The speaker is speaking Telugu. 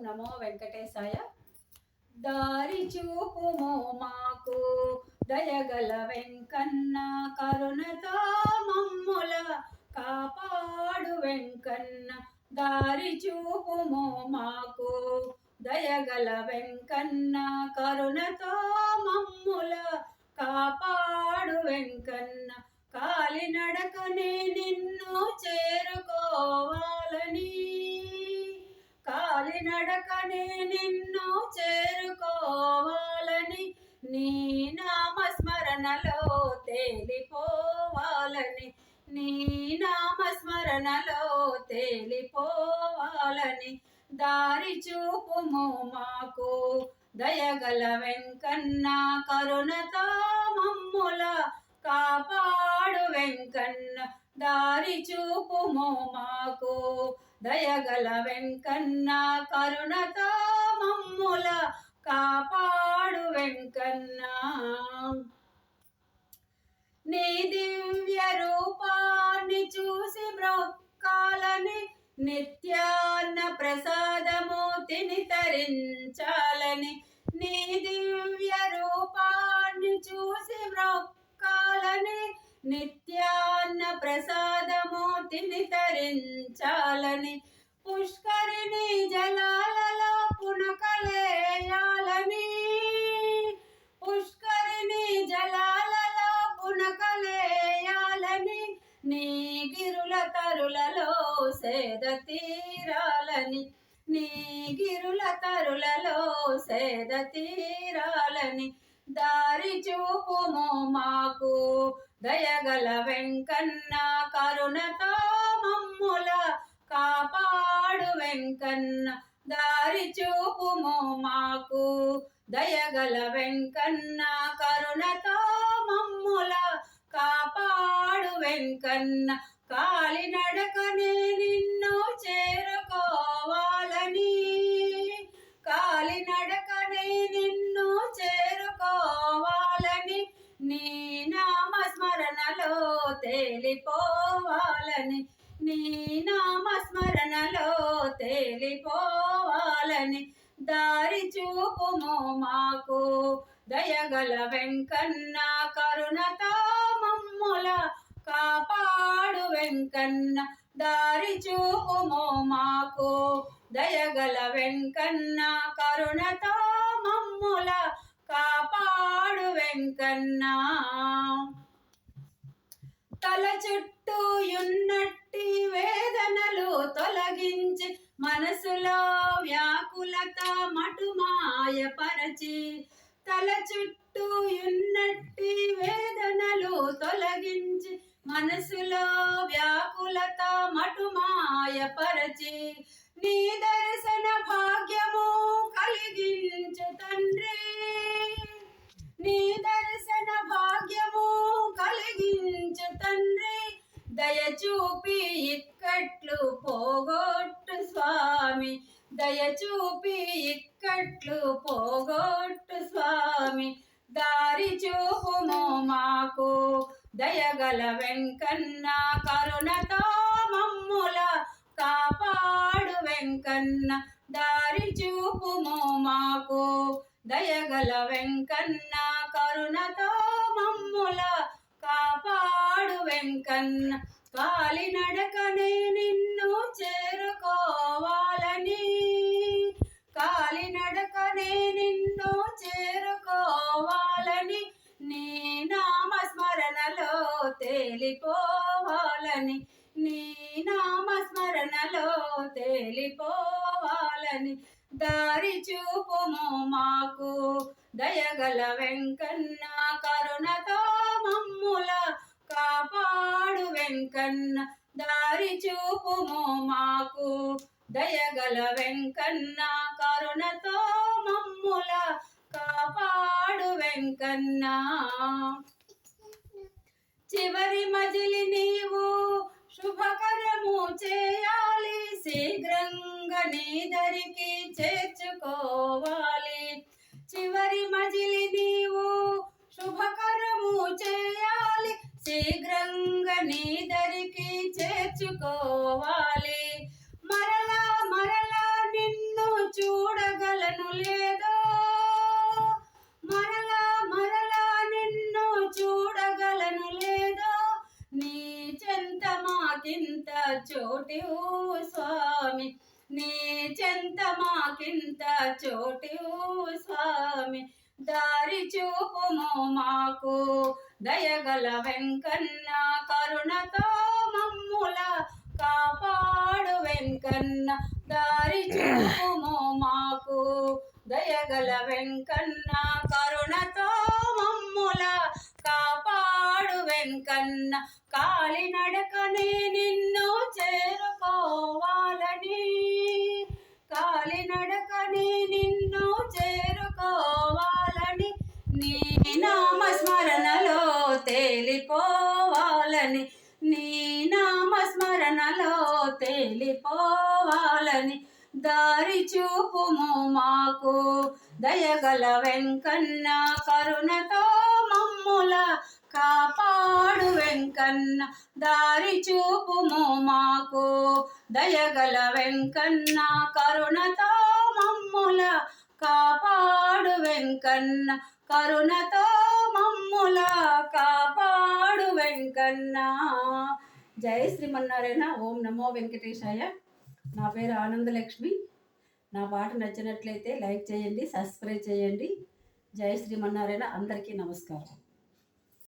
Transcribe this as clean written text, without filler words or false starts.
నమో వెంకటేశాయ. దారి చూపుమో మాకు దయగల వెంకన్న, కరుణతో మమ్ముల కాపాడు వెంకన్న. దారి చూపుమో మాకు దయగల వెంకన్న, కరుణతో మమ్ముల కాపాడు వెంకన్న. కాలినడకనే నిన్ను చేరుకోవాలని, కాలినడకనే నిన్ను చేరుకోవాలని, నీ నామస్మరణలో తేలిపోవాలని, నీ నామస్మరణలో తేలిపోవాలని. దారి చూపుము మాకు దయగల వెంకన్న, కరుణతో మమ్ముల కాపాడు వెంకన్న. దారి చూపుము మాకు దయగల వెంకన్న, కరుణతో మమ్ముల కాపాడు వెంకన్న. నీ దివ్య రూపాన్ని చూసి బ్రొక్కాలని, నిత్యాన్న ప్రసాదము తిని తరించాలని. నీ దివ్య రూపాన్ని చూసి బ్రొక్కాలని, నిత్యాన్న ప్రసాదము తిని తరించాలని. పుష్కరిణి జలాలలో పునకలేయాలని, పుష్కరిణి జలాలలో పునకలేయాలని, నీ గిరుల తరులలో సేద తీరాలని, నీ గిరుల తరులలో సేద తీరాలని. దారి చూపుము మాకు దయగల వెంకన్న, కరుణతో మమ్ముల కాపాడు వెంకన్న. దారి చూపుము మాకు దయగల వెంకన్న, కరుణతో మమ్ముల కాపాడు వెంకన్న. కాలినడకనే నిన్ను చేరుకోవాలని, కాలినడకనే నిన్ను చేరుకోవాలని, నీ నామస్మరణలో తేలిపోవాలని, నీ నామస్మరణలో తేలిపోవాలని. దారి చూపుము మాకు దయగల వెంకన్న, కరుణతో మమ్ముల కాపాడు వెంకన్న. దారి చూపుము మాకు దయగల వెంకన్న, కరుణతో మమ్ముల కాపాడు వెంకన్న. తల చుట్టూ యున్నట్టి వేదనలు తొలగించి, మనసులో వ్యాకులత మటుమాయ పరచి. తల చుట్టూ యున్నట్టి వేదనలు తొలగించి, మనసులో వ్యాకులత మటుమాయ పరచి. నీ దర్శన భాగ్యము కలిగించు తండ్రి, నీ దర్శన భాగ్యము కలిగించు తండ్రి. దయచూపి ఇక్కట్లు పోగొట్టు స్వామి, దయచూపి ఇక్కట్లు పోగొట్టు స్వామి. దారి చూపుము మాకు దయగల వెంకన్న, కరుణతో మమ్ముల కాపాడు వెంకన్న. దారి చూపుము మాకు దయగల వెంకన్న, కరుణతో మమ్ముల కాపాడు వెంకన్న. కాలినడకనే నిన్ను చేరుకోవాలని, కాలినడకనే నిన్ను చేరుకోవాలని, నీ నామస్మరణలో తేలిపోవాలని, నీ నామస్మరణలో తేలిపోవాలని. దారి చూపుము మాకు దయగల వెంకన్న, కరుణతో మమ్ముల కాపాడు వెంకన్న. దారి చూపుము మాకు దయగల వెంకన్న, కరుణతో మమ్ముల కాపాడు వెంకన్న. చివరి మజిలి నీవు శుభకరము చేయాలి, శీఘ్రంగా నీ దరికి చేర్చుకోవాలి. చివరి మజిలి నీవు శుభకరము చేయాలి, శీఘ్రంగా నీ దరికి చేర్చుకోవాలి. మరలా మరలా నిన్ను చూ లేదో మరలా మరలా నిన్ను చూడగలను లేదో నీ చెంత మాకింత చోటివు స్వామి నీ చెంత మాకింత చోటివు స్వామి దారి చూపుము మాకు దయగల వెంకన్న కరుణతో మమ్ముల కాపాడు వెంకన్న దారి చూపుము మాకు దయగల వెంకన్న కరుణతో మమ్ముల కాపాడు వెంకన్న కాలినడకనే నిన్ను చేరుకోవాలని కాలినడకనే నిన్ను చేరుకోవాలని నీ నామస్మరణలో తేలిపోవాలని నీ నామస్మరణలో తేలిపోవాలని దారి చూపుము మాకు దయగల వెంకన్న కరుణతో మమ్ముల కాపాడు వెంకన్న దారి చూపుము మాకు దయగల వెంకన్న కరుణతో మమ్ముల కాపాడు వెంకన్న కరుణతో మమ్ముల కాపాడు వెంకన్న. జై శ్రీమన్నారాయణ. ఓం నమో వెంకటేశాయ. నా పేరు ఆనందలక్ష్మి. నా పాట నచ్చినట్లయితే లైక్ చేయండి, సబ్స్క్రైబ్ చేయండి. జై శ్రీమన్నారాయణ. అందరికీ నమస్కారం.